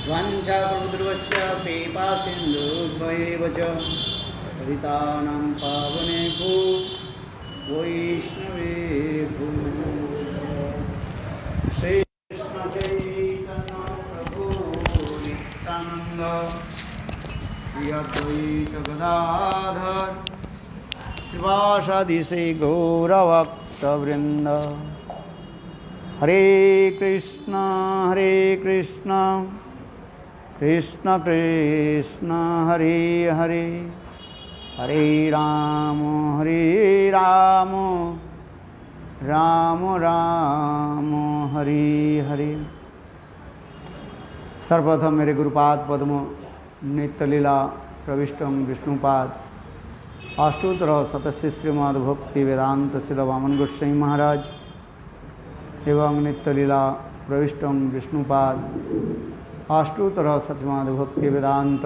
वाञ्छाकल्पतरुश्च कृपा सिन्धुभ्येव च पतितानां पावनेभ्यो वैष्णवेभ्यो श्रीकृष्ण चैतन्य प्रभु नित्यानन्द श्री अद्वैत गदाधर श्रीवासादि श्री गौरभक्तवृंद। हरे कृष्ण कृष्ण कृष्ण हरे हरे, हरे राम राम राम हरे हरे। सर्वप्रथम मेरे गुरुपाद पद्म नित्यलीला प्रविष्टम विष्णुपाद अष्टोत्तर शतस्य श्रीमद् भक्ति वेदांत श्री वामन गोस्वामी महाराज एवं नित्यलीला प्रविष्टम विष्णुपाद अष्टोत्तर शतमद् भक्ति वेदांत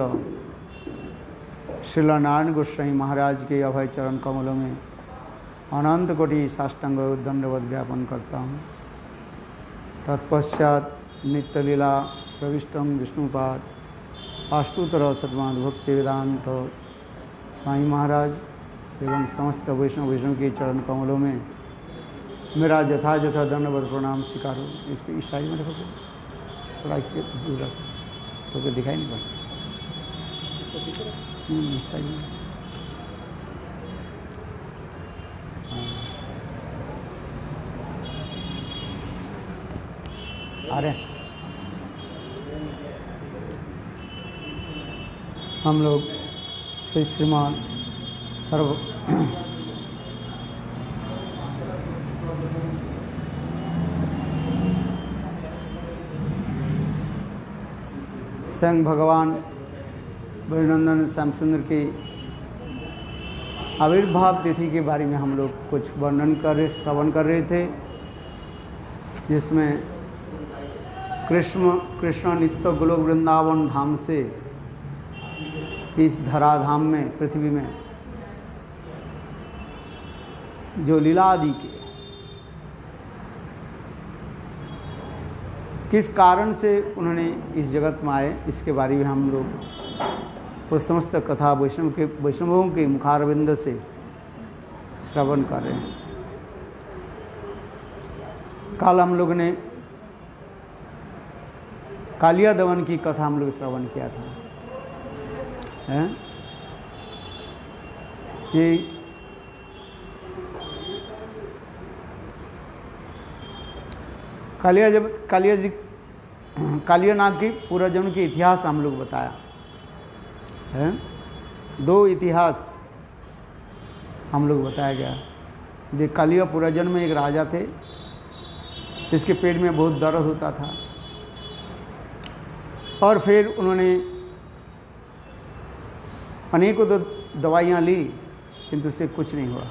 श्री नारायण गोस्वामी महाराज के अभय चरण कमलों में अनंत कोटि साष्टांग दंडवत ज्ञापन करता हूँ। तत्पश्चात नित्यलीला प्रविष्टम विष्णुपाद अष्टोत्तर शतमद् भक्ति वेदांत साईं महाराज एवं समस्त वैष्णव के चरण कमलों में मेरा यथायथ दंडवत प्रणाम स्वीकारो। इसको इस साइड में रखो, थोड़ा इसके दूर रखो तो दिखाई नहीं पड़ता। इस साइड में अरे हम लोग श्री श्रीमान सर्व स्वयं भगवान वृंदावन श्यामसुंदर की आविर्भाव तिथि के बारे में हम लोग कुछ श्रवण कर रहे थे, जिसमें कृष्ण नित्य गोलोक वृंदावन धाम से इस धराधाम में पृथ्वी में जो लीला आदि के किस कारण से उन्होंने इस जगत में आए, इसके बारे में हम लोग वो समस्त कथा वैष्णवों के मुखारविंद से श्रवण कर रहे हैं। कल हम लोग ने कालिया दमन की कथा हम लोग श्रवण किया था। ये कालिया नाग की पूर्वजन्म की इतिहास हम लोग बताया है। दो इतिहास हम लोग बताया गया। जो कालिया पूर्वजन्म में एक राजा थे जिसके पेट में बहुत दर्द होता था, और फिर उन्होंने अनेकों दवाइयाँ ली किंतु उससे कुछ नहीं हुआ।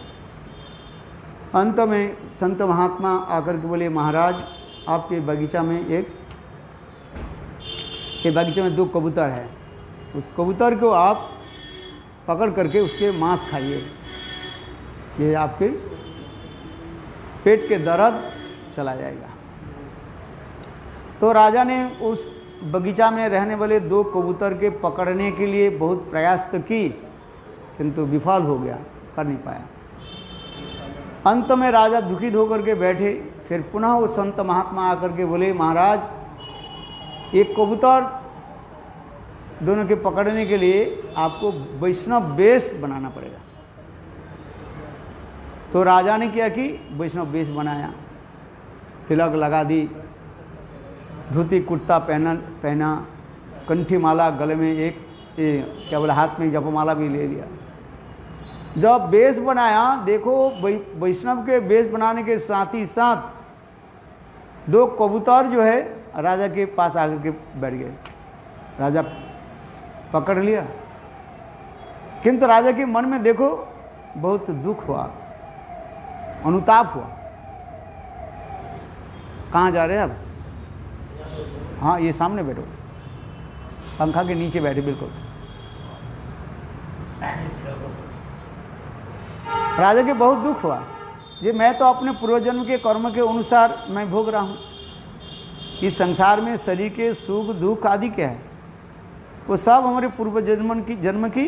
अंत में संत महात्मा आकर के बोले, महाराज आपके बगीचा में बगीचे में 2 कबूतर है, उस कबूतर को आप पकड़ करके उसके मांस खाइए, ये आपके पेट के दर्द चला जाएगा। तो राजा ने उस बगीचा में रहने वाले 2 कबूतर के पकड़ने के लिए बहुत प्रयास तो की, किंतु विफल हो गया, कर नहीं पाया। अंत में राजा दुखित होकर के बैठे। फिर पुनः वो संत महात्मा आकर के बोले, महाराज एक कबूतर दोनों के पकड़ने के लिए आपको वैष्णव वेश बनाना पड़ेगा। तो राजा ने क्या कि वैष्णव वेश बनाया, तिलक लगा दी, धोती कुर्ता पहना, कंठी माला गले में क्या बोला हाथ में जपमाला भी ले लिया। जब वेश बनाया, देखो वैष्णव के वेश बनाने के साथ ही साथ 2 कबूतर जो है राजा के पास आकर के बैठ गए। राजा पकड़ लिया, किंतु राजा के मन में देखो बहुत दुख हुआ, अनुताप हुआ। कहाँ जा रहे हैं अब? हाँ, ये सामने बैठो, पंखा के नीचे बैठे बिल्कुल। राजा के बहुत दुख हुआ, ये मैं तो अपने पूर्वजन्म के कर्म के अनुसार मैं भोग रहा हूँ, इस संसार में शरीर के सुख दुख आदि क्या है, वो सब हमारे पूर्व जन्म की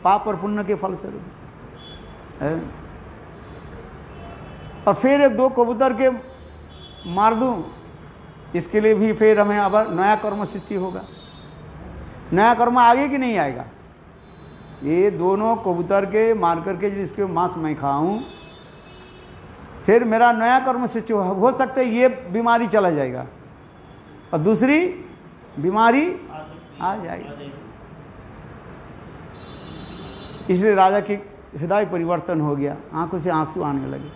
पाप और पुण्य के फलस्वरूप है। और फिर ये 2 कबूतर के मार दूं, इसके लिए भी फिर हमें अब नया कर्म सृष्टि होगा। नया कर्म आगे कि नहीं आएगा? ये दोनों कबूतर के मार करके जिसके मांस मैं खाऊं, फिर मेरा नया कर्म सृष्टि हो सकता है ये बीमारी चला जाएगा और दूसरी बीमारी आ जाएगी। इसलिए राजा की हृदय परिवर्तन हो गया, आंखों से आंसू आने लगे।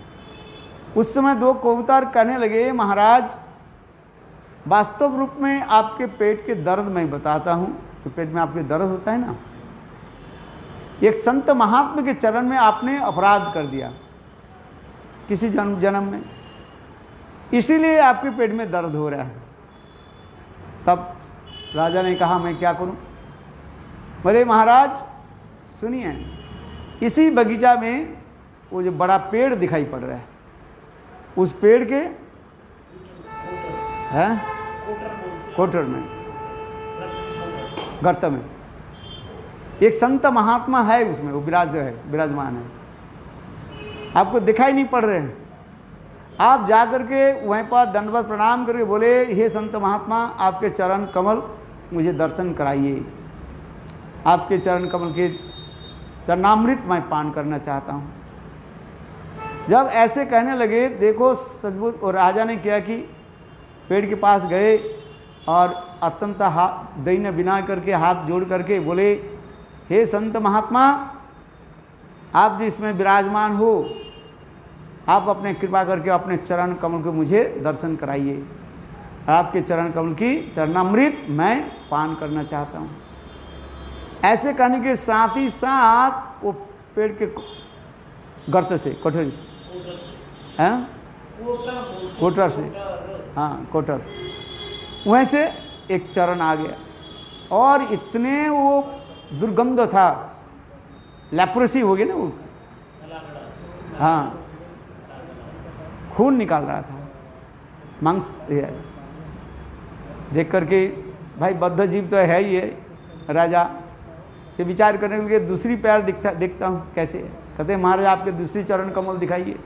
उस समय 2 कबूतर कहने लगे, महाराज वास्तव रूप में आपके पेट के दर्द मैं बताता हूँ, तो पेट में आपके दर्द होता है ना, एक संत महात्मा के चरण में आपने अपराध कर दिया किसी जन्म में, इसीलिए आपके पेट में दर्द हो रहा है। तब राजा ने कहा मैं क्या करूं? बोले महाराज सुनिए, इसी बगीचा में वो जो बड़ा पेड़ दिखाई पड़ रहा है, उस पेड़ के कोटर में गर्त में एक संत महात्मा है, उसमें वो विराजमान है, आपको दिखाई नहीं पड़ रहे हैं। आप जाकर के वहीं पर दंडवत प्रणाम करके बोले, हे संत महात्मा आपके चरण कमल मुझे दर्शन कराइए, आपके चरण कमल के चरणामृत मैं पान करना चाहता हूँ। जब ऐसे कहने लगे, देखो सचमुच, और राजा ने क्या कि पेड़ के पास गए और अत्यंत दैन्य बिना करके हाथ जोड़ करके बोले, हे संत महात्मा आप जो इसमें विराजमान हो, आप अपने कृपा करके अपने चरण कमल को मुझे दर्शन कराइए, आपके चरण कमल की चरणामृत मैं पान करना चाहता हूँ। ऐसे कहने के साथ ही साथ वो पेड़ के गर्त से, कोठरी से, कोटर से, हाँ कोटर, वहीं से एक चरण आ गया और इतने वो दुर्गंध था, लेप्रोसी हो गई ना वो, हाँ खून निकाल रहा था, मांस देख करके भाई बद्ध जीव तो है ही है। राजा ये विचार करने के लिए दूसरी पैर देखता हूँ कैसे है। कहते महाराज आपके दूसरी चरण कमल दिखाइए।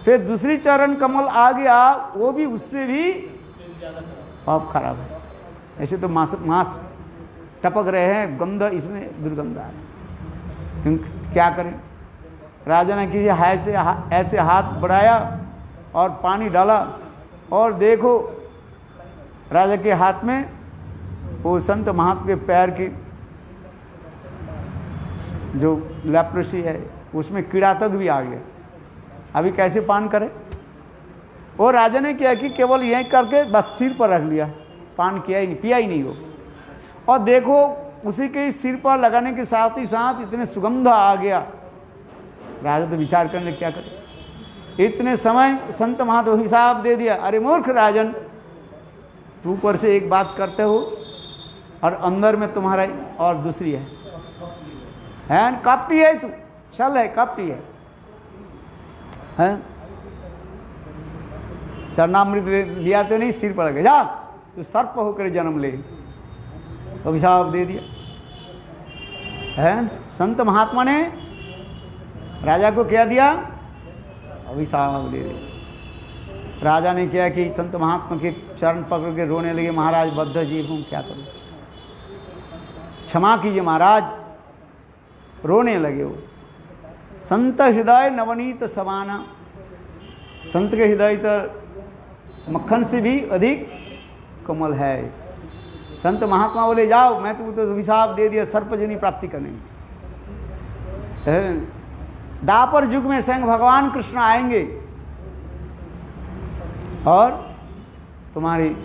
फिर दूसरी चरण कमल आ गया, वो भी उससे भी पाप खराब है। ऐसे तो मांस टपक रहे हैं, गंध इसमें दुर्गंध आ रही, क्या करें। राजा ने किसी ऐसे हाथ बढ़ाया और पानी डाला और देखो राजा के हाथ में वो संत महात्मा के पैर की जो लेप्रोसी है उसमें कीड़ा तक भी आ गया। अभी कैसे पान करें? वो राजा ने क्या कि केवल यहीं करके बस सिर पर रख लिया, पान किया ही नहीं, पिया ही नहीं हो। और देखो उसी के सिर पर लगाने के साथ ही साथ इतने सुगंध आ गया। राजा तो विचार करने क्या करे। इतने समय संत महात्मा हिसाब दे दिया, अरे मूर्ख राजन, तू ऊपर से एक बात करते हो और अंदर में तुम्हारा और दूसरी है, कपटी है तू, चल है कपटी है, चरणामृत लिया तो नहीं, सिर पर लगे, जा तू सर्प होकर जन्म ले, अभिशाप दे दिया है। संत महात्मा ने राजा को क्या दिया? अभिशाप दे दिया। राजा ने क्या कि संत महात्मा के चरण पकड़ के रोने लगे, महाराज बद्ध जीव हूँ, क्या करूँ, क्षमा कीजिए महाराज। रोने लगे वो। संत हृदय नवनीत समाना, संत के हृदय तो मक्खन से भी अधिक कोमल है। संत महात्मा बोले जाओ, मैं तुमको तो अभिशाप दे दिया, सर्पजनी प्राप्ति करने। दापर युग में स्वयं भगवान कृष्ण आएंगे और तुम्हारी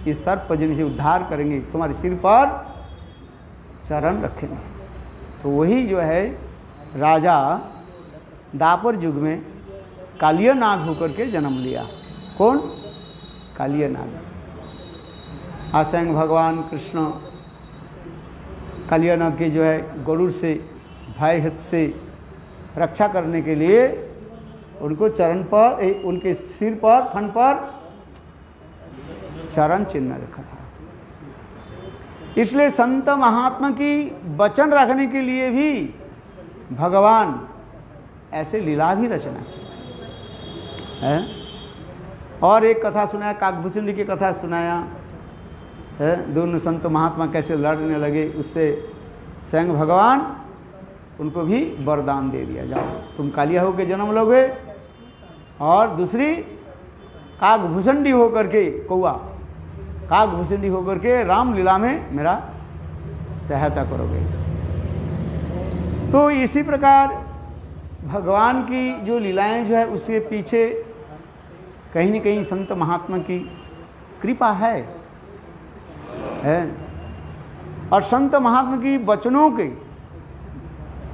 इस सर्पजनी से उद्धार करेंगे, तुम्हारे सिर पर चरण रखेंगे। तो वही जो है राजा दापर युग में कालिया नाग होकर के जन्म लिया। कौन? कालिया नाग। स्वयं भगवान कृष्ण कालिया नाग के जो है गरुड़ से भय हित से रक्षा करने के लिए उनको चरण पर, उनके सिर पर, फन पर चरण चिन्ह रखा था। इसलिए संत महात्मा की वचन रखने के लिए भी भगवान ऐसे लीला भी रचना की है। और एक कथा सुनाया, काकभूषण जी की कथा सुनाया है। दोनों संत महात्मा कैसे लड़ने लगे, उससे स्वयं भगवान उनको भी वरदान दे दिया, जाओ तुम कालिया होकर जन्म लोगे और दूसरी काकभूषणी होकर के, कौआ काकभूषणी होकर के रामलीला में मेरा सहायता करोगे। तो इसी प्रकार भगवान की जो लीलाएं जो है उसके पीछे कहीं न कहीं संत महात्मा की कृपा है। और संत महात्मा की वचनों के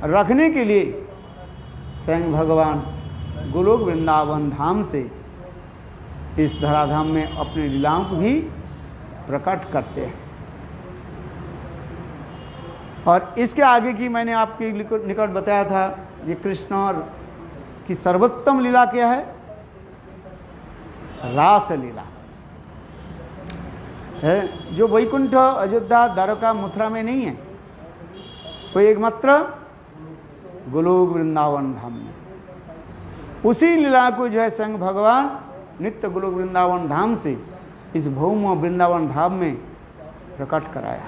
रखने के लिए स्वयं भगवान गोलोक वृंदावन धाम से इस धराधाम में अपनी लीलाओं को भी प्रकट करते हैं। और इसके आगे की मैंने आपके निकट बताया था, ये कृष्ण और की सर्वोत्तम लीला क्या है? रास लीला है, जो वैकुंठ अयोध्या द्वारका मथुरा में नहीं है, कोई एकमात्र गोलोक वृंदावन धाम में। उसी लीला को जो है स्वयं भगवान नित्य गोलोक वृंदावन धाम से इस भौम वृंदावन धाम में प्रकट कराया।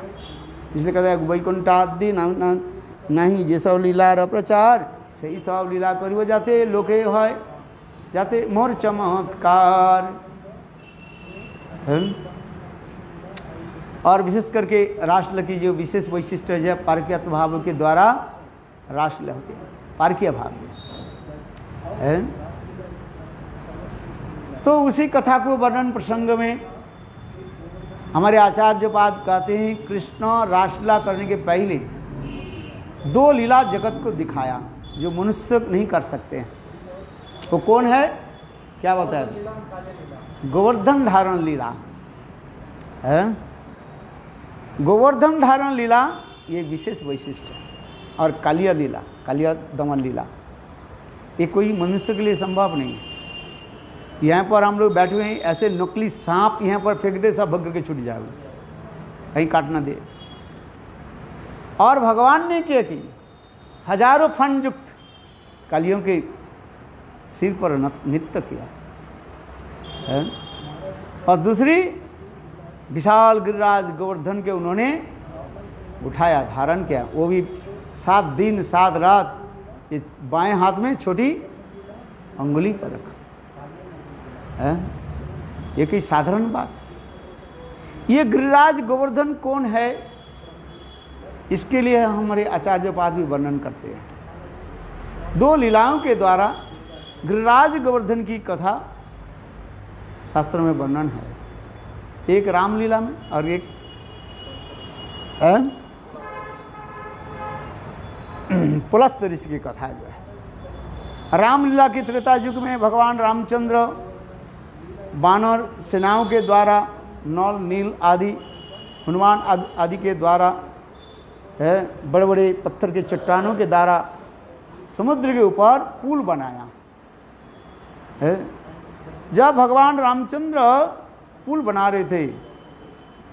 इसलिए कहता है वैकुंठादि नहीं जे सब लीला र प्रचार, सही सब लीला करियो जाते लोके है जाते मोर चमत्कार। और विशेष करके रासलीला की जो विशेष वैशिष्ट है, पारकीय भाव के द्वारा रासलीला होती है, पारकीय भाव है। तो उसी कथा को वर्णन प्रसंग में हमारे आचार्य पाद कहते हैं, कृष्ण रासलीला करने के पहले दो लीला जगत को दिखाया जो मनुष्य नहीं कर सकते हैं। वो कौन है, क्या बताया? गोवर्धन धारण लीला है। गोवर्धन धारण लीला ये विशेष वैशिष्ट है। और कालिया लीला, कालिया दमन लीला, ये कोई मनुष्य के लिए संभव नहीं है। यहाँ पर हम लोग बैठे हुए हैं, ऐसे नकली सांप यहाँ पर फेंक दे, सब भग के छूट जाएगा, कहीं काट ना दे। और भगवान ने क्या की, हजारों फण युक्त कालियों के सिर पर नृत्य किया है। और दूसरी विशाल गिरिराज गोवर्धन के उन्होंने उठाया, धारण किया, वो भी 7 दिन 7 रात, ये बाएं हाथ में छोटी अंगुली पर रखा है। ये कोई साधारण बात है। ये गिरिराज गोवर्धन कौन है, इसके लिए हमारे आचार्य पाद भी वर्णन करते हैं। दो लीलाओं के द्वारा गिरिराज गोवर्धन की कथा शास्त्र में वर्णन है, एक रामलीला में और एक पुलस्त ऋषि की कथा जो है। रामलीला की त्रेता युग में भगवान रामचंद्र वानर सेनाओं के द्वारा, नल नील आदि हनुमान आदि के द्वारा है, बड़े बड़े पत्थर के चट्टानों के द्वारा समुद्र के ऊपर पुल बनाया है। जब भगवान रामचंद्र पुल बना रहे थे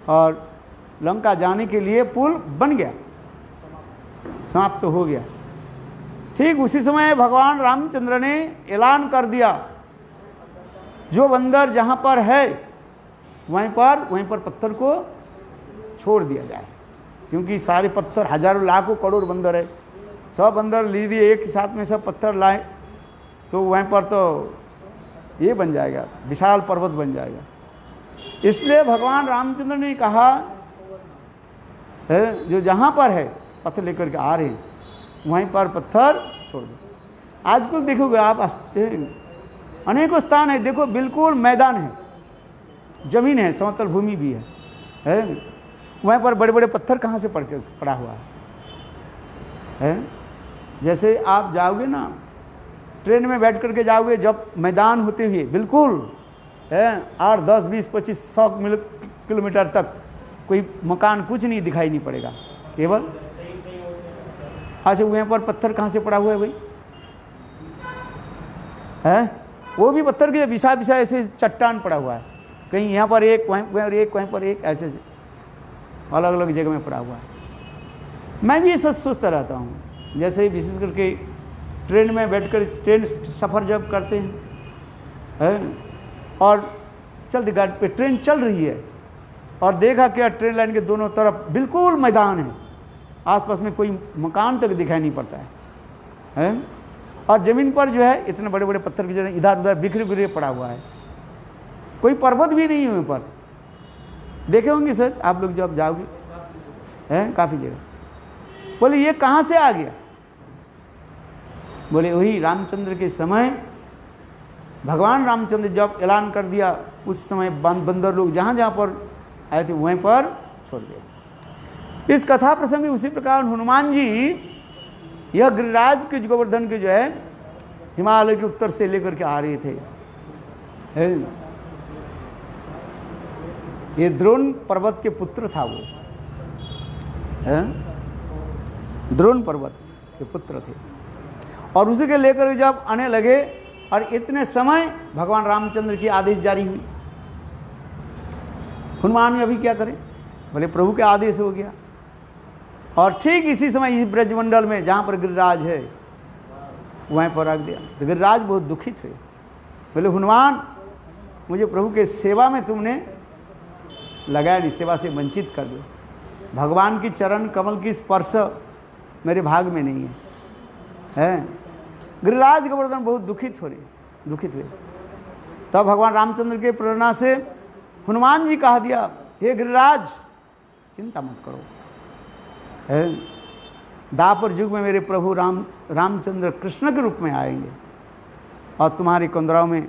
और लंका जाने के लिए पुल बन गया, समाप्त हो गया, ठीक उसी समय भगवान रामचंद्र ने ऐलान कर दिया, जो बंदर जहाँ पर है वहीं पर पत्थर को छोड़ दिया जाए, क्योंकि सारे पत्थर हजारों लाखों करोड़ बंदर है, सब बंदर ले दिए एक साथ में, सब पत्थर लाए तो वहीं पर तो ये बन जाएगा, विशाल पर्वत बन जाएगा। इसलिए भगवान रामचंद्र ने कहा है, जो जहाँ पर है पत्थर लेकर के आ रहे हैं वहीं पर पत्थर छोड़ दो। आजकल देखोगे आप, अनेकों स्थान है, देखो बिल्कुल मैदान है, जमीन है, समतल भूमि भी है वहीं पर बड़े बड़े पत्थर कहाँ से पड़ा हुआ है। जैसे आप जाओगे ना, ट्रेन में बैठ करके जाओगे, जब मैदान होते हुए बिल्कुल है 8, 10, 20, 25, 100 किलोमीटर तक कोई मकान कुछ नहीं दिखाई नहीं पड़ेगा, केवल अच्छा वहीं पर पत्थर कहाँ से पड़ा हुआ है भाई, है वो भी पत्थर के विशा ऐसे चट्टान पड़ा हुआ है, कहीं यहाँ पर एक, वहीं पर एक, वहीं पर एक, ऐसे अलग अलग जगह में पड़ा हुआ है। मैं भी ये सोचता रहता हूँ, जैसे ही विशेष करके ट्रेन में बैठकर ट्रेन सफ़र जब करते हैं और चलती गाड़ी पे ट्रेन चल रही है और देखा क्या ट्रेन लाइन के दोनों तरफ बिल्कुल मैदान है, आसपास में कोई मकान तक दिखाई नहीं पड़ता है और ज़मीन पर जो है इतने बड़े बड़े पत्थर की जगह इधर उधर बिखरे बिखरे पड़ा हुआ है, कोई पर्वत भी नहीं है ऊपर। देखे होंगे सर आप लोग जब जाओगे, हैं काफ़ी जगह। बोले ये कहाँ से आ गया? बोले वही रामचंद्र के समय भगवान रामचंद्र जब ऐलान कर दिया, उस समय बंदर लोग जहाँ जहाँ पर आए थे वहीं पर छोड़ दिया। इस कथा प्रसंग में उसी प्रकार हनुमान जी यह गिरिराज के गोवर्धन के जो है हिमालय के उत्तर से लेकर के आ रहे थे। ये द्रोण पर्वत के पुत्र था वो, द्रोण पर्वत के पुत्र थे और उसी के लेकर जब आने लगे और इतने समय भगवान रामचंद्र की आदेश जारी हुई। हनुमान में अभी क्या करें, बोले प्रभु के आदेश हो गया। और ठीक इसी समय इस ब्रजमंडल में जहाँ पर गिरिराज है वहीं पर रख दिया। तो गिरिराज बहुत दुखित हुए, बोले हनुमान मुझे प्रभु के सेवा में तुमने लगाया नहीं, सेवा से वंचित कर दो। भगवान की चरण कमल की स्पर्श मेरे भाग में नहीं है। गिरिराज गोवर्धन बहुत दुखित हुए। तब भगवान रामचंद्र के प्रेरणा से हनुमान जी कहा दिया, हे गिरिराज चिंता मत करो, दापर युग में मेरे प्रभु रामचंद्र कृष्ण के रूप में आएंगे और तुम्हारे कंदराओं में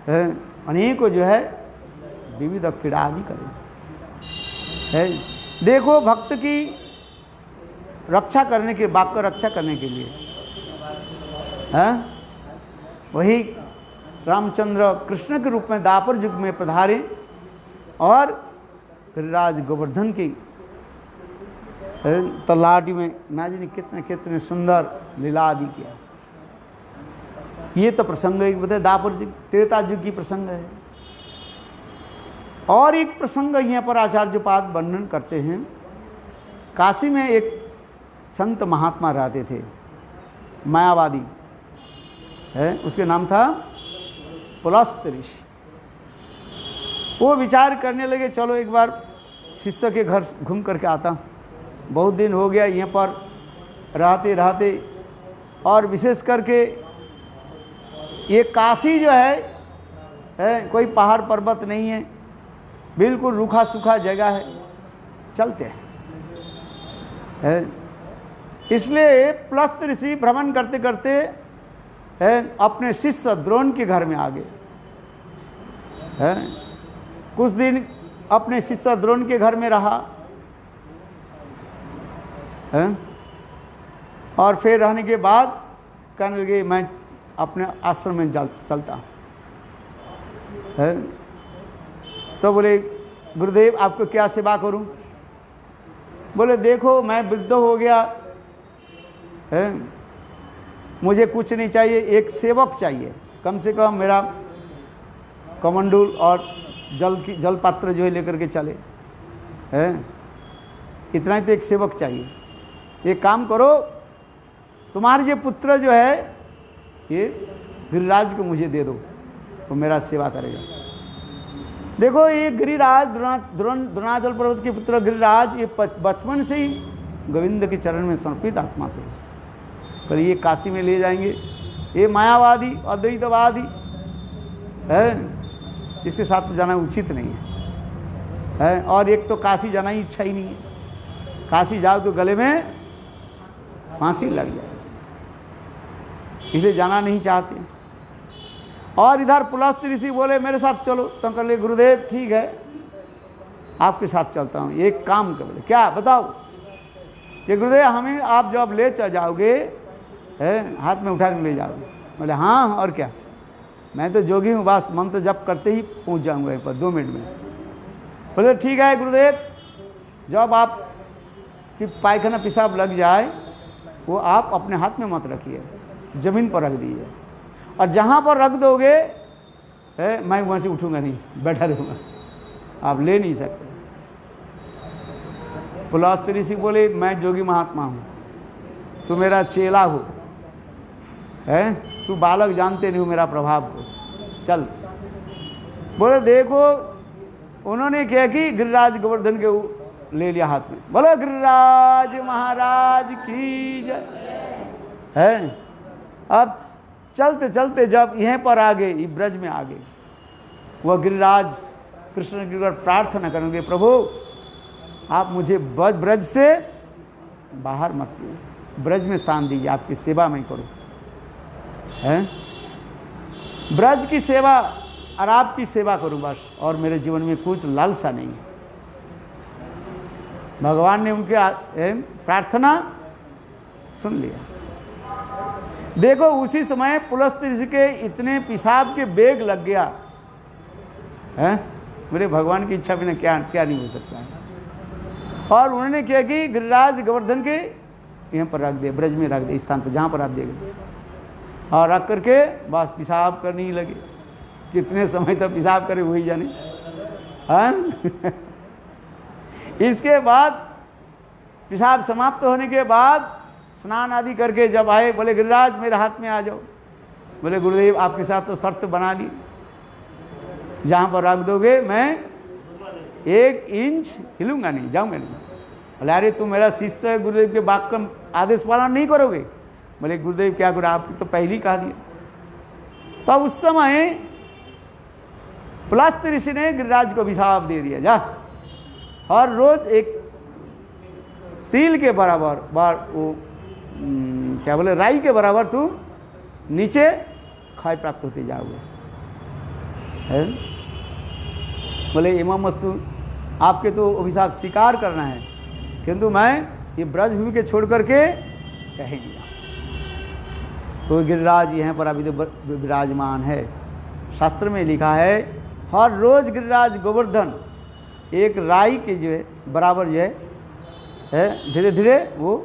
अनेकों जो है विविध क्रीड़ा आदि करेंगे। देखो भक्त की रक्षा करने के, बाप का रक्षा करने के लिए वही रामचंद्र कृष्ण के रूप में दापर युग में पधारे और गिरिराज गोवर्धन की तलाटी में ना जाने कितने कितने सुंदर लीला आदि किया। ये तो प्रसंग एक बताए दापर युग त्रेता युग की प्रसंग है। और एक प्रसंग यहाँ पर आचार्यपाद वर्णन करते हैं। काशी में एक संत महात्मा रहते थे, मायावादी है, उसके नाम था पुलस्त ऋषि। वो विचार करने लगे चलो एक बार शिष्य के घर घूम करके आता, बहुत दिन हो गया यहाँ पर रहते रहते, और विशेष करके ये काशी जो है कोई पहाड़ पर्वत नहीं है, बिल्कुल रूखा सूखा जगह है, चलते हैं। इसलिए पुलस्त ऋषि भ्रमण करते करते अपने शिष्य द्रोण के घर में आ गए। कुछ दिन अपने शिष्य द्रोण के घर में रहा और फिर रहने के बाद कहने लगे मैं अपने आश्रम में चलता है। तो बोले गुरुदेव आपको क्या सेवा करूं? बोले देखो मैं वृद्ध हो गया है, मुझे कुछ नहीं चाहिए, एक सेवक चाहिए, कम से कम मेरा कमंडूल और जल पात्र जो है लेकर के चले है, इतना ही तो एक सेवक चाहिए। एक काम करो, तुम्हारे ये पुत्र जो है ये गिरिराज को मुझे दे दो, वो मेरा सेवा करेगा। देखो ये गिरिराज द्रोणाचल पर्वत के पुत्र गिरिराज ये बचपन से ही गोविंद के चरण में समर्पित आत्मा थे। पर ये काशी में ले जाएंगे, ये मायावादी अद्वैतवादी है, इसके साथ तो जाना उचित नहीं है। और एक तो काशी जाना ही इच्छा ही नहीं है, काशी जाओ तो गले में फांसी लग जाए, इसे जाना नहीं चाहते। और इधर पुलस्त ऋषि बोले मेरे साथ चलो, तो कर ले गुरुदेव ठीक है आपके साथ चलता हूँ, एक काम कर। बोले क्या बताओ? ये गुरुदेव हमें आप जब ले जाओगे हाथ में उठा कर ले जाओगे। बोले हाँ और क्या, मैं तो जोगी हूँ, बस मंत्र जप करते ही पहुँच जाऊँगा यहाँ पर 2 मिनट में। बोले ठीक है गुरुदेव, जब आप कि पायखाना पेशाब लग जाए वो आप अपने हाथ में मत रखिए, ज़मीन पर रख दीजिए, और जहाँ पर रख दोगे है, मैं वहाँ से उठूंगा नहीं, बैठा रहूँगा, आप ले नहीं सकते। पुलस्त्य ऋषि बोले मैं जोगी महात्मा हूँ, तू मेरा चेला हो, है, तू बालक जानते नहीं हो मेरा प्रभाव को, चल। बोले देखो उन्होंने क्या कि गिरिराज गोवर्धन के ले लिया हाथ में, बोलो गिरिराज महाराज की जय। है, अब चलते चलते जब यहीं पर आ गए, ये ब्रज में आ गए, वह गिरिराज कृष्ण की ओर प्रार्थना करेंगे, प्रभु आप मुझे ब्रज से बाहर मत कीजिए, ब्रज में स्थान दीजिए, आपकी सेवा मैं करूं। है, ब्रज की सेवा और आपकी सेवा करूं बस, और मेरे जीवन में कुछ लालसा नहीं है। भगवान ने उनके प्रार्थना सुन लिया। देखो उसी समय पुलस्त्य ऋषि के इतने पेशाब के बेग लग गया है, मेरे भगवान की इच्छा बिना क्या क्या नहीं हो सकता है। और उन्होंने क्या कि गिरिराज गोवर्धन के यहाँ पर रख दिया, ब्रज में रख दिया, स्थान पर जहाँ पर आप देखें, और रख करके बस पेशाब करने ही लगे। कितने समय तक पेशाब करे वही जाने। हाँ इसके बाद पेशाब समाप्त होने के बाद स्नान आदि करके जब आए, बोले गिरिराज मेरे हाथ में आ जाओ। बोले गुरुदेव आपके साथ तो शर्त बना ली, जहाँ पर रख दोगे मैं 1 इंच हिलूंगा नहीं, जाऊंगा नहीं। बोले अरे तुम मेरा शिष्य है, गुरुदेव के वाक्य का आदेश पालन नहीं करोगे। बोले गुरुदेव क्या करो, आपने तो पहले ही कहा दिया। तो उस समय पुलस्त्य ऋषि ने गिरिराज को अभिशाप दे दिया, जा हर रोज 1 तिल के बराबर वो क्या बोले राई के बराबर तुम नीचे खाए प्राप्त होते जाओगे। है, बोले इमामस्तु आपके तो अभिशाप स्वीकार करना है, किंतु मैं ये ब्रजभूमि के छोड़ करके कहीं नहीं जाऊँ। तो गिरिराज यहाँ पर अभी तो विराजमान है। शास्त्र में लिखा है हर रोज गिरिराज गोवर्धन 1 राई के जो है बराबर जो है धीरे धीरे वो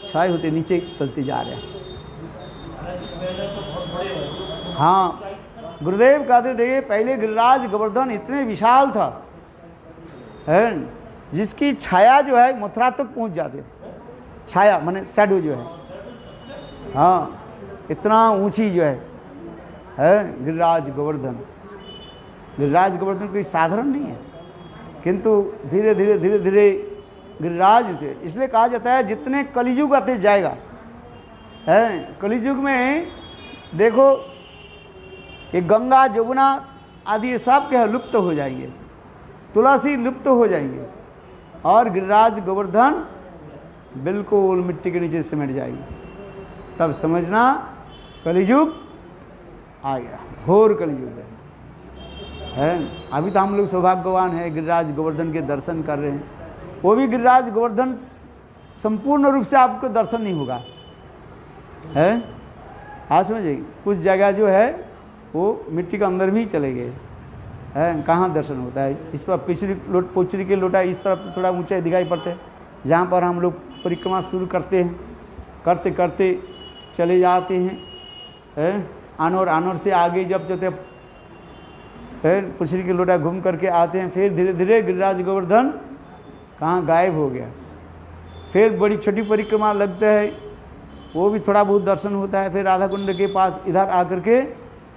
क्षय होते नीचे चलते जा रहे हैं। हाँ गुरुदेव कहते थे पहले गिरिराज गोवर्धन इतने विशाल था, है, जिसकी छाया जो है मथुरा तक पहुंच जाती थी। छाया माने शैडो जो है, हाँ इतना ऊंची जो है गिरिराज गोवर्धन। गिरिराज गोवर्धन कोई साधारण नहीं है, किंतु धीरे धीरे धीरे धीरे गिरिराज थे। इसलिए कहा जाता है जितने कलियुग आते जाएगा, है, कलियुग में देखो ये गंगा जमुना आदि सब के लुप्त हो जाएंगे, तुलसी लुप्त हो जाएंगे, और गिरिराज गोवर्धन बिल्कुल मिट्टी के नीचे सिमट जाएगी। तब समझना कलियुग आ गया, घोर कलियुग है। अभी तो हम लोग सौभाग्यवान हैं, गिरिराज गोवर्धन के दर्शन कर रहे हैं। वो भी गिरिराज गोवर्धन संपूर्ण रूप से आपको दर्शन नहीं होगा, है, हाँ समझिए। कुछ जगह जो है वो मिट्टी के अंदर भी चले गए हैं, कहाँ दर्शन होता है। इस तरफ पोचरी के लोटा इस तरफ तो थोड़ा ऊंचाई दिखाई पड़ते हैं, जहाँ पर हम लोग परिक्रमा शुरू करते हैं, करते करते चले जाते हैं। आनोर से आगे जब चलते पोचरी के लोटा घूम करके आते हैं, फिर धीरे धीरे गिरिराज गोवर्धन कहाँ गायब हो गया। फिर बड़ी छोटी परिक्रमा लगता है, वो भी थोड़ा बहुत दर्शन होता है। फिर राधा कुंड के पास इधर आकर के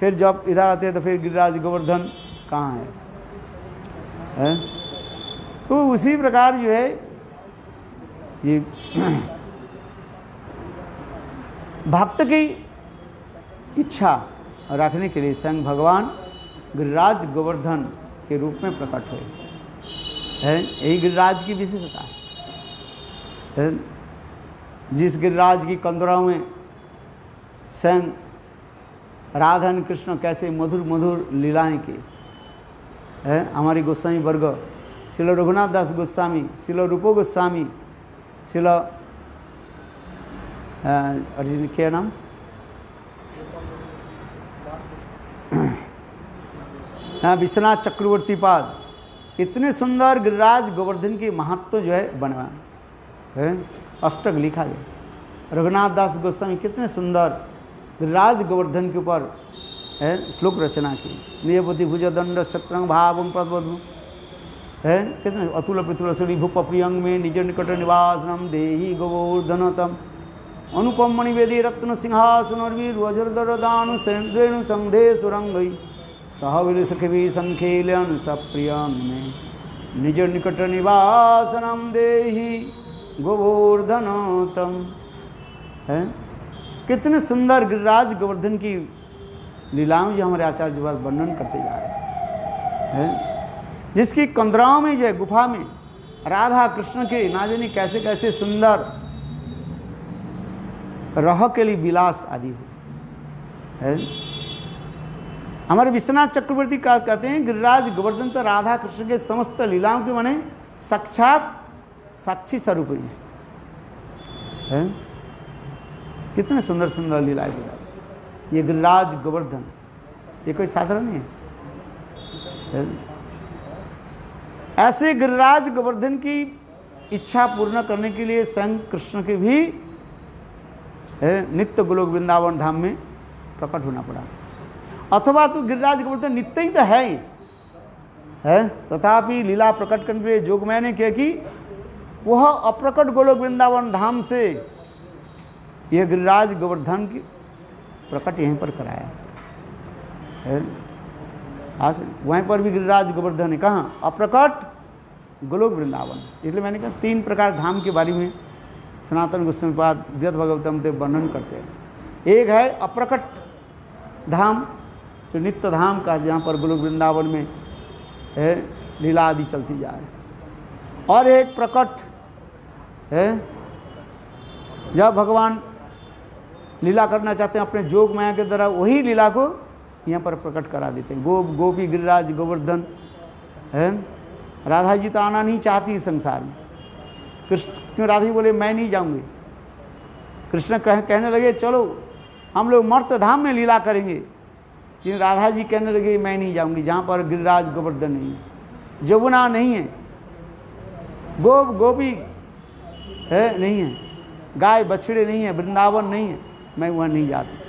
फिर जब इधर आते हैं तो फिर गिरिराज गोवर्धन कहाँ है? तो उसी प्रकार जो है ये भक्त की इच्छा रखने के लिए स्वयं भगवान गिरिराज गोवर्धन के रूप में प्रकट हुए है। यही गिरिराज की विशेषता है। जिस गिरिराज की कंदराओं में स्वयं राधा और कृष्ण कैसे मधुर मधुर लीलाएं की है। हमारी गोस्वामी वर्ग श्रील रघुनाथ दास गोस्वामी, श्रील रूपो गोस्वामी, श्रील अर्जुन क्या नाम विश्वनाथ चक्रवर्ती पाद, इतने सुंदर गिरिराज गोवर्धन की महत्व जो है बनवा है, अष्टक लिखा गया। रघुनाथ दास गोस्वामी कितने सुंदर गिरिराज गोवर्धन के ऊपर है श्लोक रचना की। नियपति भुज दंड छत्रंग भाव पद्म है, कितने अतुल पृथुल श्री भूप प्रियंग में निज निकट निवासनम देही गोवर्धनतम अनुपम मणिवेदी रत्न सिंहासनवीर वज्रधर दानु सेन्द्रेणु संधे सुरंगई सहविल सखी संखेलन सप्रियंग में निज निकट निवासनम देही गोवर्धनतम है। कितने सुंदर गिरिराज गोवर्धन की लीलाओं जो हमारे आचार्य जी वर्णन करते जा रहे हैं, जिसकी कंदराओं में जो गुफा में राधा कृष्ण के ना जाने कैसे कैसे सुंदर रह के लिए विलास आदि हो है। हमारे विश्वनाथ चक्रवर्ती का कहते हैं गिरिराज गोवर्धन तो राधा कृष्ण के समस्त लीलाओं के माने साक्षात साक्षी स्वरूप ही है। कितने सुंदर सुंदर लीलाएं बिता ये गिरिराज गोवर्धन, ये कोई साधारण नहीं है। ऐसे गिरिराज गोवर्धन की इच्छा पूर्ण करने के लिए स्वयं कृष्ण के भी नित्य गोलोक वृंदावन धाम में प्रकट होना पड़ा। अथवा तो गिरिराज गोवर्धन नित्य ही तो है ही है, तथापि लीला प्रकट करने के लिए जोगमाया ने किया कि वह अप्रकट गोलोक वृंदावन धाम से यह गिरिराज गोवर्धन की प्रकट यहीं पर कराया है। आज वहीं पर भी गिरिराज गोवर्धन है, कहाँ? अप्रकट गोलोक वृंदावन। इसलिए मैंने कहा 3 प्रकार धाम के बारे में सनातन गोस्वामी पाद व्यत भगवतम देव वर्णन करते हैं। एक है अप्रकट धाम जो नित्य धाम का, जहाँ पर गोलोक वृंदावन में है लीला आदि चलती जा रही, और एक प्रकट है जब भगवान लीला करना चाहते हैं अपने जोग माया के द्वारा, वही लीला को यहाँ पर प्रकट करा देते हैं। गोपी गिरिराज गोवर्धन है। राधा जी तो आना नहीं चाहती संसार में। कृष्ण क्यों? राधा जी बोले मैं नहीं जाऊंगी। कृष्ण कहने लगे चलो हम लोग मर्त धाम में लीला करेंगे, लेकिन राधा जी कहने लगे मैं नहीं जाऊंगी जहाँ पर गिरिराज गोवर्धन नहीं है, जमुना नहीं है, गोपी है नहीं है, गाय बछड़े नहीं है, वृंदावन नहीं है, मैं वहाँ नहीं जाती।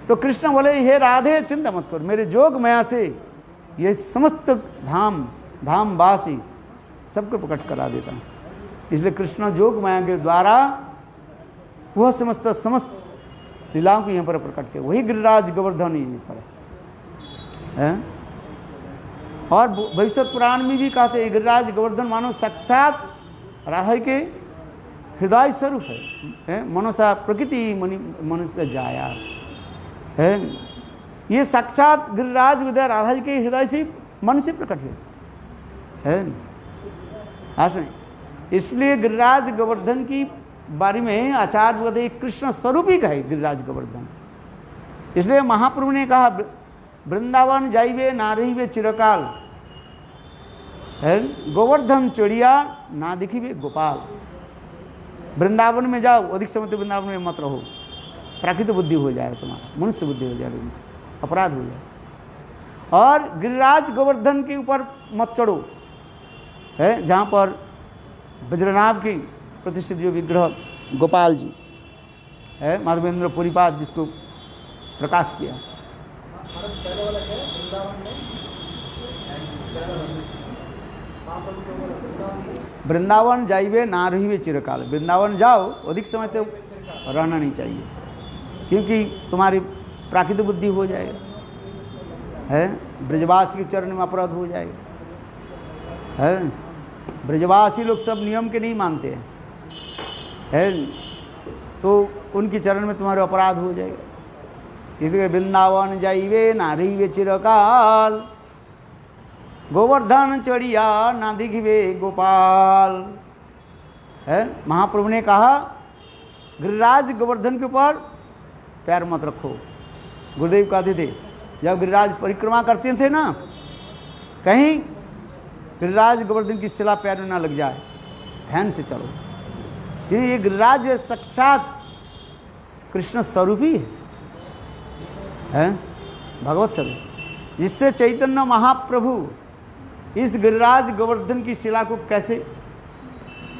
तो कृष्ण बोले हे राधे चिंता मत करो, मेरे जोग माया से ये समस्त धामवासी सबको प्रकट करा देता हूँ। इसलिए कृष्ण जोग माया के द्वारा वह समस्त लीलाओं को यहाँ पर प्रकट किया। वही गिरिराज गोवर्धन यहाँ पर है। और भविष्य पुराण में भी कहते हैं गिरिराज गोवर्धन मानो साक्षात राधा के हृदय स्वरूप है। मनसा प्रकृति मनुष्य जाया है। ये साक्षात गिरिराज हृदय राधा जी के हृदय से मन से प्रकट है। इसलिए गिरिराज गोवर्धन की बारे में आचार्य बताइए कृष्ण स्वरूप ही कहे गिरिराज गोवर्धन। इसलिए महाप्रभु ने कहा वृंदावन जाइबे ना रहिबे चिरकाल है, गोवर्धन चढ़िया ना दिखिबे गोपाल। वृंदावन में जाओ, अधिक समय तो वृंदावन में मत रहो, प्राकृतिक बुद्धि हो जाए, तुम्हारा मनुष्य बुद्धि हो जाए, अपराध हो जाए। और गिरिराज गोवर्धन के ऊपर मत चढ़ो है, जहाँ पर वज्रनाभ की प्रतिष्ठित जो विग्रह गोपाल जी है, माधवेंद्र पुरीपाद जिसको प्रकाश किया। वृंदावन जाइबे ना रहिबे चिरकाल। वृंदावन जाओ, अधिक समय तो रहना नहीं चाहिए, क्योंकि तुम्हारी प्राकृतिक बुद्धि हो जाएगा है। ब्रजवासी के चरण में अपराध हो जाएगा है। ब्रजवासी लोग सब नियम के नहीं मानते हैं है, तो उनके चरण में तुम्हारे अपराध हो जाएगा। इसलिए वृंदावन जाइबे ना रहिबे चिरकाल, गोवर्धन चढ़िया ना दिखिबे गोपाल है। महाप्रभु ने कहा गिरिराज गोवर्धन के ऊपर पैर मत रखो। गुरुदेव कहते थे जब गिरिराज परिक्रमा करते थे ना, कहीं गिरिराज गोवर्धन की शिला पैर में ना लग जाए, ध्यान से चलो, क्योंकि ये गिरिराज जो साक्षात कृष्ण स्वरूप ही है भगवत स्वरूप, जिससे चैतन्य महाप्रभु इस गिरिराज गोवर्धन की शिला को कैसे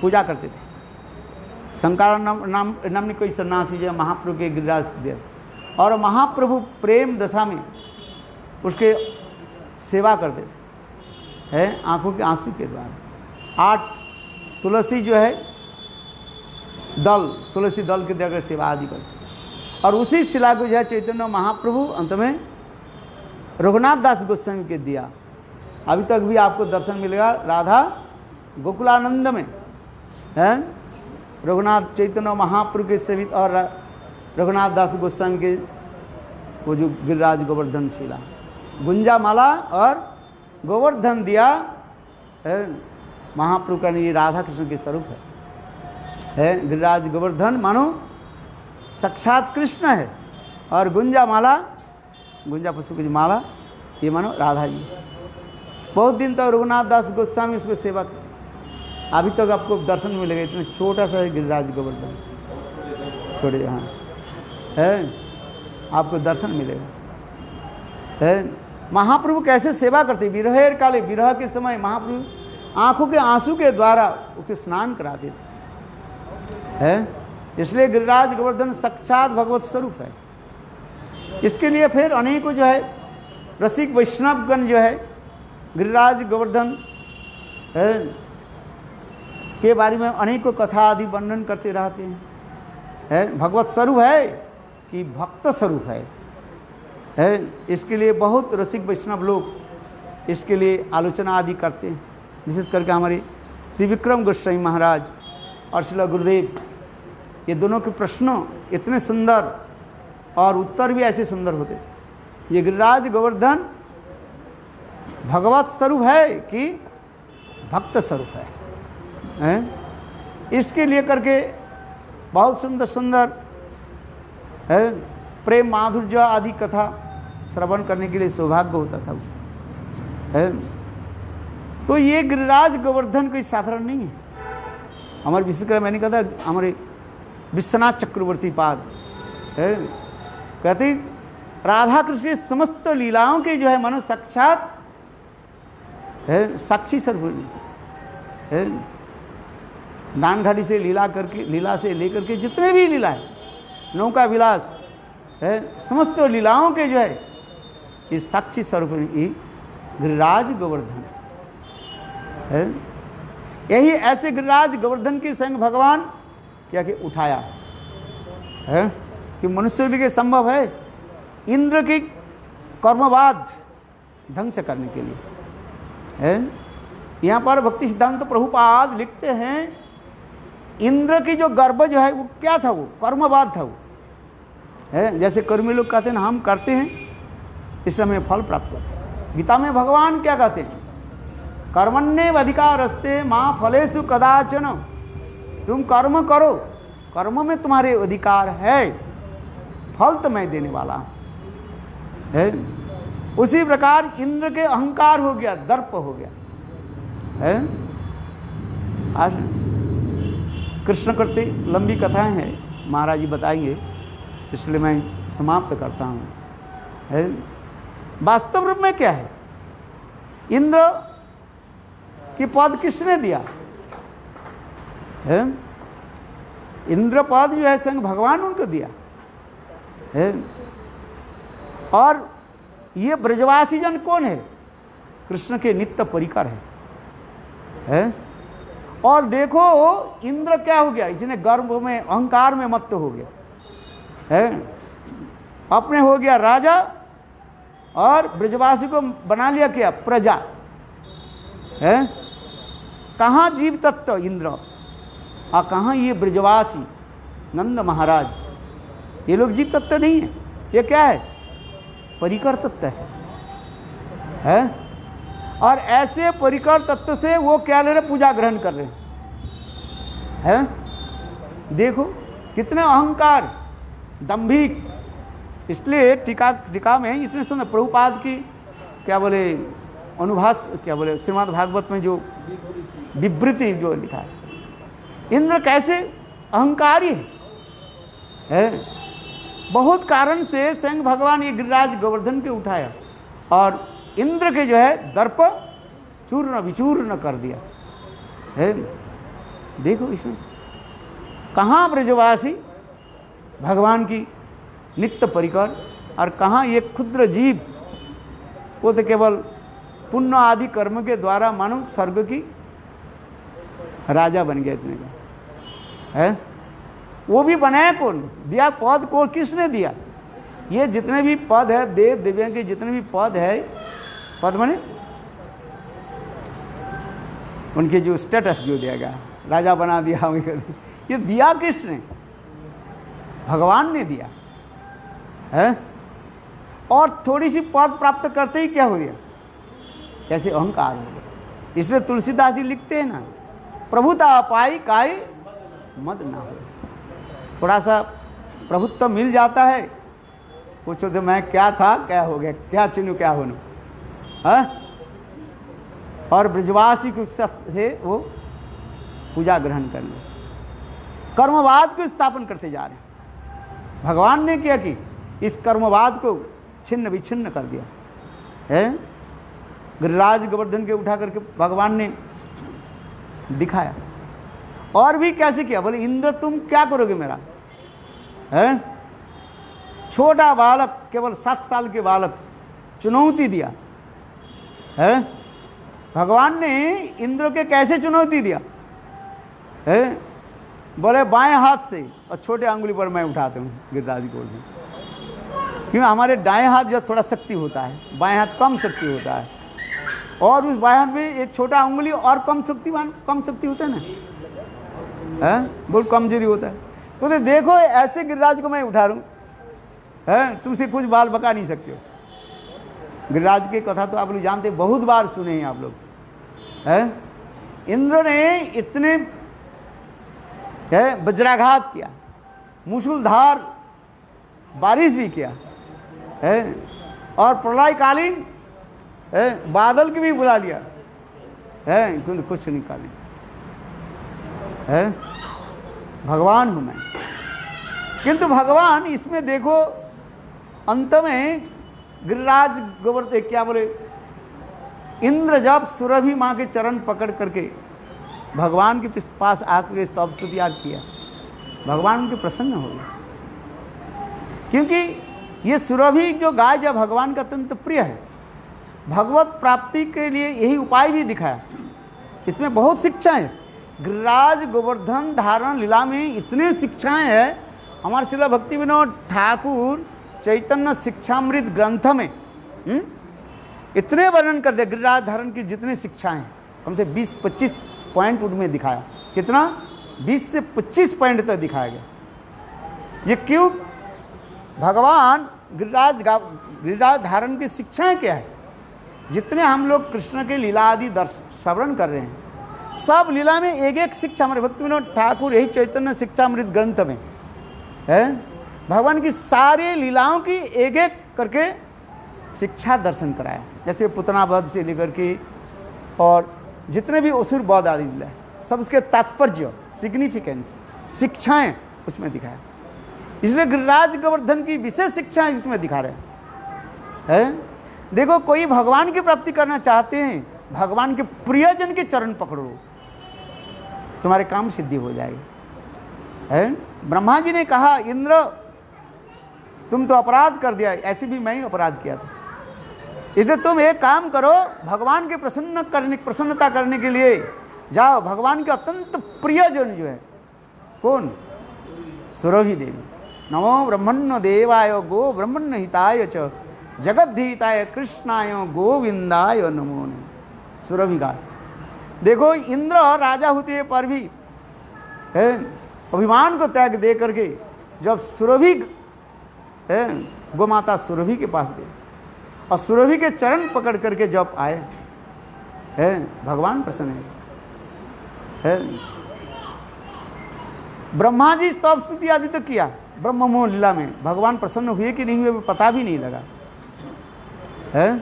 पूजा करते थे। शंकर नाम ने कोई सन्यासी जो महाप्रभु के गिरिराज दे, और महाप्रभु प्रेम दशा में उसके सेवा करते थे, है आंखों के आंसू के द्वारा। 8 तुलसी जो है दल, तुलसी दल के देकर सेवा आदि करते, और उसी शिला को जो है चैतन्य महाप्रभु अंत में रघुनाथ दास गोस्वामी के दिया। अभी तक भी आपको दर्शन मिलेगा राधा गोकुलानंद में, है रघुनाथ चैतन्य महाप्रभु के सेवित और रघुनाथ दास गोस्वामी के वो जो गिरिराज गोवर्धन शिला, गुंजा माला और गोवर्धन दिया है महाप्रभु का। ये राधा कृष्ण के स्वरूप है गिरिराज गोवर्धन मानो साक्षात कृष्ण है, और गुंजा माला, गुंजा पुष्प की माला ये मानो राधा जी। बहुत दिन तक रघुनाथ दास गोस्वामी उसको सेवा की, अभी तक आपको दर्शन मिलेगा। इतना छोटा सा है गिरिराज गोवर्धन, छोटे यहाँ है, आपको दर्शन मिलेगा। है महाप्रभु कैसे सेवा करते, विरहेर काले, विरह के समय महाप्रभु आंखों के आंसू के द्वारा उसे स्नान कराते थे, है इसलिए गिरिराज गोवर्धन साक्षात भगवत स्वरूप है। इसके लिए फिर अनेकों जो है रसिक वैष्णवगण जो है गिरिराज गोवर्धन के बारे में अनेकों कथा आदि वर्णन करते रहते हैं। भगवत स्वरूप है कि भक्त स्वरूप है। इसके लिए बहुत रसिक वैष्णव लोग इसके लिए आलोचना आदि करते हैं, विशेष करके हमारे त्रिविक्रम गोस्वामी महाराज और श्रील गुरुदेव। ये दोनों के प्रश्न इतने सुंदर और उत्तर भी ऐसे सुंदर होते थे। ये गिरिराज गोवर्धन भगवत स्वरूप है कि भक्त स्वरूप है? इसके लिए करके बहुत सुंदर सुंदर है प्रेम माधुर्य आदि कथा श्रवण करने के लिए सौभाग्य होता था उससे, है। तो ये गिरिराज गोवर्धन कोई साधारण नहीं है। हमारे विशेषकर मैंने कहा था हमारे विश्वनाथ चक्रवर्ती पाद है, कहते राधा कृष्ण की समस्त लीलाओं के जो है मानो साक्षात है साक्षी स्वरूप है। दान घाटी से लीला से लेकर के जितने भी लीला है, नौका विलास है, समस्त लीलाओं के जो है ये साक्षी स्वरूप गिरिराज गोवर्धन है। यही ऐसे गिरिराज गोवर्धन के संग भगवान क्या कि उठाया है कि मनुष्य के संभव है इंद्र की कर्मवाद ढंग से करने के लिए, है। यहाँ पर भक्ति सिद्धांत प्रभुपाद लिखते हैं इंद्र की जो गर्भ जो है वो क्या था, वो कर्मवाद था, वो है। जैसे कर्मी लोग कहते हैं हम करते हैं इससे हमें फल प्राप्त होता है। गीता में भगवान क्या कहते हैं, कर्मण्येव अधिकारस्ते माँ फलेषु कदाचन, तुम कर्म करो, कर्म में तुम्हारे अधिकार है, फल तो मैं देने वाला है। उसी प्रकार इंद्र के अहंकार हो गया, दर्प हो गया है। आज कृष्ण करते लंबी कथाएं हैं, महाराज जी बताएंगे, इसलिए मैं समाप्त करता हूँ, है। वास्तव रूप में क्या है, इंद्र की पद किसने दिया है? इंद्र पद जो है स्वयं भगवान उनको दिया है। और ये ब्रजवासी जन कौन है, कृष्ण के नित्य परिकर है। और देखो इंद्र क्या हो गया, इसने गर्भ में अहंकार में मत्त हो गया है, अपने हो गया राजा और ब्रजवासी को बना लिया क्या प्रजा है। कहाँ जीव तत्व इंद्र और कहाँ ये ब्रजवासी नंद महाराज, ये लोग जीव तत्व नहीं है, ये क्या है परिकर तत्व है। और ऐसे परिकर तत्व से वो क्या ले रहे, पूजा ग्रहण कर रहे हैं। देखो कितने अहंकार दंभिक। इसलिए टीका में इतने सुंदर प्रभुपाद की क्या बोले अनुभास, क्या बोले श्रीमद् भागवत में जो विवृति जो लिखा है, इंद्र कैसे अहंकारी है। बहुत कारण से स्वयं भगवान ये गिरिराज गोवर्धन के उठाया और इंद्र के जो है दर्प चूर्ण विचूर्ण कर दिया है। देखो इसमें कहाँ ब्रजवासी भगवान की नित्य परिकर, और कहाँ ये क्षुद्र जीव, वो तो केवल पुण्य आदि कर्म के द्वारा मानो स्वर्ग की राजा बन गया इतने का है। वो भी बनाया कौन, दिया पद को किसने दिया? ये जितने भी पद है, देव दिव्यांग के जितने भी पद है, पद माने उनके जो स्टेटस जो दिया गया, राजा बना दिया, ये दिया किसने? भगवान ने दिया है। और थोड़ी सी पद प्राप्त करते ही क्या हो गया, कैसे अहंकार हो गया। इसलिए तुलसीदास जी लिखते हैं ना, प्रभुता पाई काई मद ना हो। थोड़ा सा प्रभुत्व मिल जाता है, पूछो तो मैं क्या था, क्या हो गया, क्या चिन्ह, क्या होना है। और ब्रजवासी से वो पूजा ग्रहण कर ले, कर्मवाद को स्थापन करते जा रहे हैं। भगवान ने क्या कि इस कर्मवाद को छिन्न विच्छिन्न कर दिया है। गिरिराज गोवर्धन के उठा करके भगवान ने दिखाया। और भी कैसे किया, बोले इंद्र तुम क्या करोगे मेरा, है? छोटा बालक, केवल 7 साल के बालक, चुनौती दिया है। भगवान ने इंद्र के कैसे चुनौती दिया है? बोले बाएं हाथ से, और छोटे अंगुली पर मैं उठाता हूँ गिरिराज गोवर्धन, क्यों हमारे दाएं हाथ जो थोड़ा शक्ति होता है, बाएं हाथ कम शक्ति होता है, और उस बाएं हाथ में एक छोटा अंगुली और कम शक्ति होता है ना, है? बहुत कमजोरी होता है। बोले देखो ऐसे गिरिराज को मैं उठा रहा हूँ, है? तुमसे कुछ बाल बका नहीं सकते हो। गिरिराज की कथा तो आप लोग जानते, बहुत बार सुने हैं आप लोग, है? इंद्र ने इतने वज्राघात किया, मूसलाधार बारिश भी किया है, और प्रलयकालीन बादल की भी बुला लिया है, किंतु कुछ नहीं काली है। भगवान हूं मैं, किंतु भगवान इसमें देखो अंत में गिरिराज गोवर्धन क्या बोले, इंद्र जब सुरभि माँ के चरण पकड़ करके भगवान के पास आकर स्तव स्तुति याद किया, भगवान उनके प्रसन्न हो गए, क्योंकि ये सुरभि जो गाय जब भगवान का अत्यंत प्रिय है, भगवत प्राप्ति के लिए यही उपाय भी दिखाया। इसमें बहुत शिक्षाएं, गिरिराज गोवर्धन धारण लीला में इतने शिक्षाएं हैं। हमारे श्रील भक्ति विनोद ठाकुर चैतन्य शिक्षामृत ग्रंथ में इतने वर्णन कर दिया गिरिराज धारण की जितनी शिक्षाएं, कम से 20-25 पॉइंट उनमें दिखाया। कितना? 20 से 25 पॉइंट तक दिखाया गया। ये क्यों? भगवान गिरिराज धारण की शिक्षाएं क्या है? जितने हम लोग कृष्ण के लीला आदि श्रवण कर रहे हैं, सब लीला में एक एक शिक्षा, हमारे भक्ति विनोद ठाकुर यही चैतन्य शिक्षामृत ग्रंथ में है, भगवान की सारे लीलाओं की एक एक करके शिक्षा दर्शन कराया। जैसे पुतना वध से लेकर के और जितने भी असुर वध आदि लीला, सब उसके तात्पर्य, सिग्निफिकेंस, शिक्षाएं उसमें दिखाया। इसलिए गिरिराज गोवर्धन की विशेष शिक्षाएं इसमें दिखा रहे हैं। देखो कोई भगवान की प्राप्ति करना चाहते हैं, भगवान के प्रियजन के चरण पकड़ो, तुम्हारे काम सिद्धि हो जाएगी, है? ब्रह्मा जी ने कहा इंद्र तुम तो अपराध कर दिया, ऐसे भी मैं ही अपराध किया था, इसलिए तुम एक काम करो, भगवान के प्रसन्नता करने के लिए जाओ, भगवान के अत्यंत प्रियजन जो है कौन? सुरभि देवी। नमो ब्रह्मण्य देवाय गो ब्रह्मण्य हिताय च जगद्धिताय कृष्णाय गोविंदाय नमो नमः। सुरभि गाय। देखो इंद्र राजा होते पर भी है अभिमान को त्याग दे करके जब सुरभि गोमाता सुरभि के पास गए और सुरभि के चरण पकड़ करके जब आए, है भगवान प्रसन्न है। ब्रह्मा जी स्तव स्तुति आदि तो किया, ब्रह्ममोह लीला में भगवान प्रसन्न हुए कि नहीं हुए पता भी नहीं लगा, है?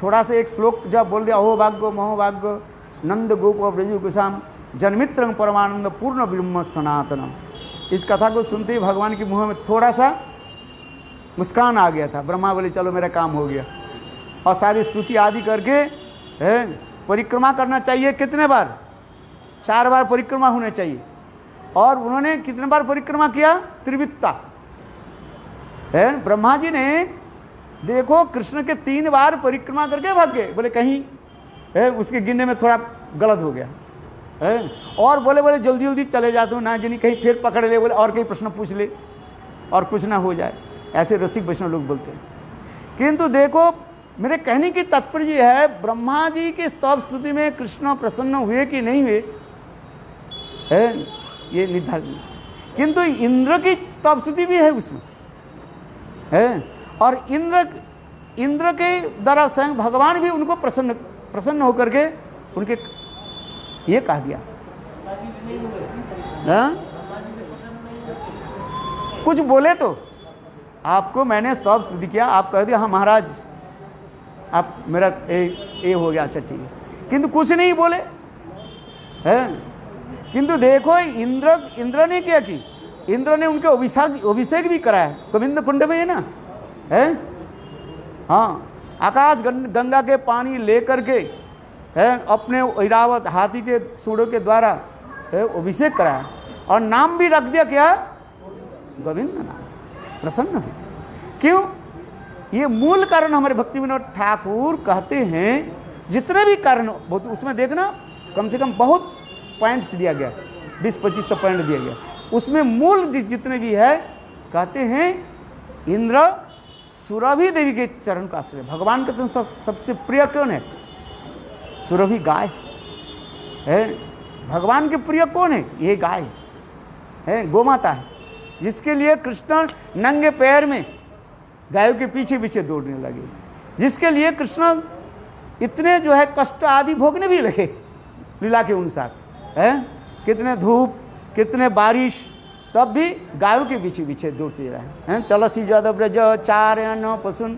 थोड़ा सा एक श्लोक जब बोल दिया, अहो भाग्यो महो भाग्यो नंद गोप ब्रजु कुशाम जन्मित्र परमानंद पूर्ण ब्रह्म सनातनम। इस कथा को सुनते ही भगवान के मुंह में थोड़ा सा मुस्कान आ गया था। ब्रह्मा बोले चलो मेरा काम हो गया, और सारी स्तुति आदि करके है परिक्रमा करना चाहिए। कितने बार? 4 बार परिक्रमा होने चाहिए। और उन्होंने कितने बार परिक्रमा किया? त्रिवित्ता, है। ब्रह्मा जी ने देखो कृष्ण के 3 बार परिक्रमा करके भाग गए, बोले कहीं है उसके गिनने में थोड़ा गलत हो गया है, और बोले जल्दी जल्दी चले जाते हो ना जानी कहीं फिर पकड़ ले, बोले और कहीं प्रश्न पूछ ले और कुछ ना हो जाए, ऐसे रसिक वैष्णव लोग बोलते हैं। किंतु देखो मेरे कहने की तात्पर्य यह है, ब्रह्मा जी की स्तव स्तुति में कृष्ण प्रसन्न हुए कि नहीं हुए है ये निर्धारित नहीं, किंतु इंद्र की स्तव स्तुति भी है उसमें है, और इंद्र के द्वारा स्वयं भगवान भी उनको प्रसन्न होकर के उनके ये कह दिया कुछ बोले तो आपको मैंने स्तव स्तुति किया, आप कह दिया हाँ महाराज आप मेरा ये हो गया, अच्छा ठीक है, किंतु कुछ नहीं बोले हैं। किंतु देखो इंद्र ने क्या की, इंद्र ने उनके अभिषेक भी कराया गोविंद कुंड में है ना है, हाँ आकाश गंगा के पानी लेकर के है अपने ऐरावत हाथी के सूढ़ों के द्वारा अभिषेक कराया और नाम भी रख दिया क्या, गोविंद नाम, प्रसन्न हो। क्यों, ये मूल कारण हमारे भक्ति विनोद ठाकुर कहते हैं, जितने भी कारण बहुत उसमें देखना कम से कम बहुत पॉइंट्स दिया गया, 20-25 पॉइंट दिया गया, उसमें मूल जितने भी है कहते हैं इंद्र सुरभि देवी के चरण का आश्रय। भगवान का तो सबसे प्रिय कौन है, सुरभि गाय है, भगवान के प्रिय कौन है, ये गाय है, गोमाता है, जिसके लिए कृष्ण नंगे पैर में गायों के पीछे पीछे दौड़ने लगे, जिसके लिए कृष्ण इतने जो है कष्ट आदि भोगने भी लगे लीला के अनुसार है, कितने धूप कितने बारिश, तब भी गायों के पीछे पीछे दौड़ते रहे हैं। चलसी जद ब्रज चार्यन पशुन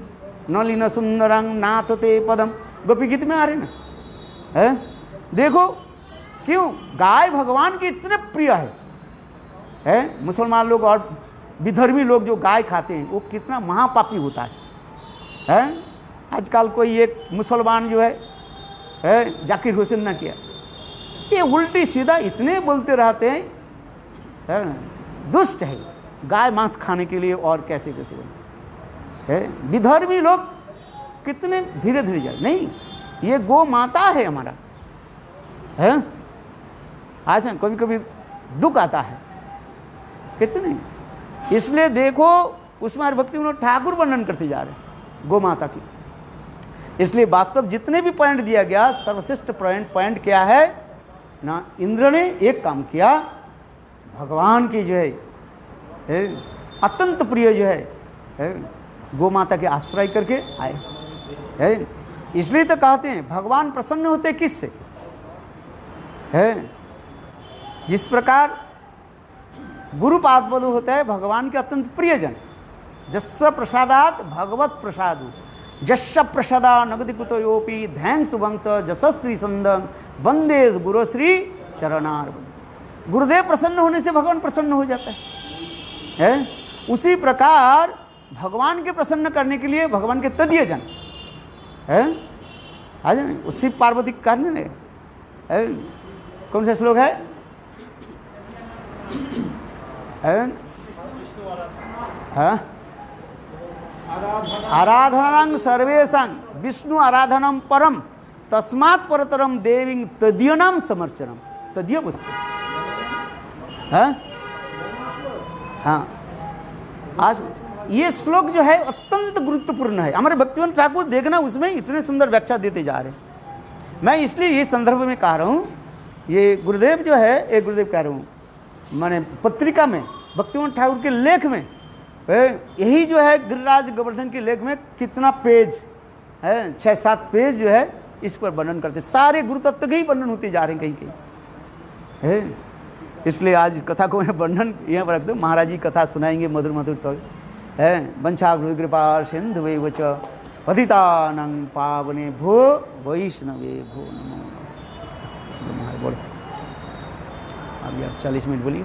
नलिन सुंदरंग नाथ ते पदम, गोपी गीत में आ रहे ना है। देखो क्यों, गाय भगवान के इतने प्रिय है। मुसलमान लोग और विधर्मी लोग जो गाय खाते हैं वो कितना महापापी होता है। आजकल कोई एक मुसलमान जो है जाकिर हुसैन ना किया, ये उल्टी सीधा इतने बोलते रहते हैं, दुष्ट है गाय मांस खाने के लिए, और कैसे कैसे बोलते हैं। विधर्मी लोग कितने धीरे धीरे जाए, नहीं ये गो माता है हमारा है। आज कभी कभी दुख आता है कितने, इसलिए देखो उसमें भक्ति विनोद ठाकुर वर्णन करते जा रहे हैं गो माता की। इसलिए वास्तव जितने भी पॉइंट दिया गया, सर्वश्रेष्ठ पॉइंट क्या है ना, इंद्र ने एक काम किया, भगवान की जो है अत्यंत प्रिय जो है गो माता के आश्रय करके आए है। इसलिए तो कहते हैं भगवान प्रसन्न होते किससे है, जिस प्रकार गुरुपाद पद होता है भगवान के अत्यंत प्रियजन, जस्स प्रसादात भगवत प्रसादु जस्स प्रसादा नगदी कुतो योपी ध्यान सुभंत जसस्त्री संदम वंदे गुरु श्री चरणार। गुरुदेव प्रसन्न होने से भगवान प्रसन्न हो जाता है। उसी प्रकार भगवान के प्रसन्न करने के लिए भगवान के तदीय जन है, आज उसी पार्वती करने लगे। कौन सा श्लोक है, आराधनां सर्वेषां विष्णु आराधनम परम तस्मात् परतरम देवीं तदीयनाम समर्चनम, तदीय वस्तु है। हाँ, आज ये श्लोक जो है अत्यंत गुरुत्वपूर्ण है। हमारे भक्तिवंत ठाकुर देखना उसमें इतने सुंदर व्याख्या देते जा रहे हैं। मैं इसलिए ये संदर्भ में कह रहा हूँ, ये गुरुदेव जो है, एक गुरुदेव कह रहा हूँ मैंने पत्रिका में भक्तिवंत ठाकुर के लेख में, यही जो है गिरिराज गोवर्धन के लेख में कितना पेज है, 6-7 पेज जो है इस पर वर्णन करते, सारे गुरु तत्व के ही वर्णन होते जा रहे हैं कहीं कहीं है। इसलिए आज कथा को मैं वर्णन यहाँ पर रख दूँ, महाराज जी कथा सुनाएंगे मधुर मधुर तो है। वंशा गुरु कृपा सिंधु वैवच पतितानां पावने भो वैष्णवे भो नमो। बोलो अभी आप 40 मिनट बोलिए।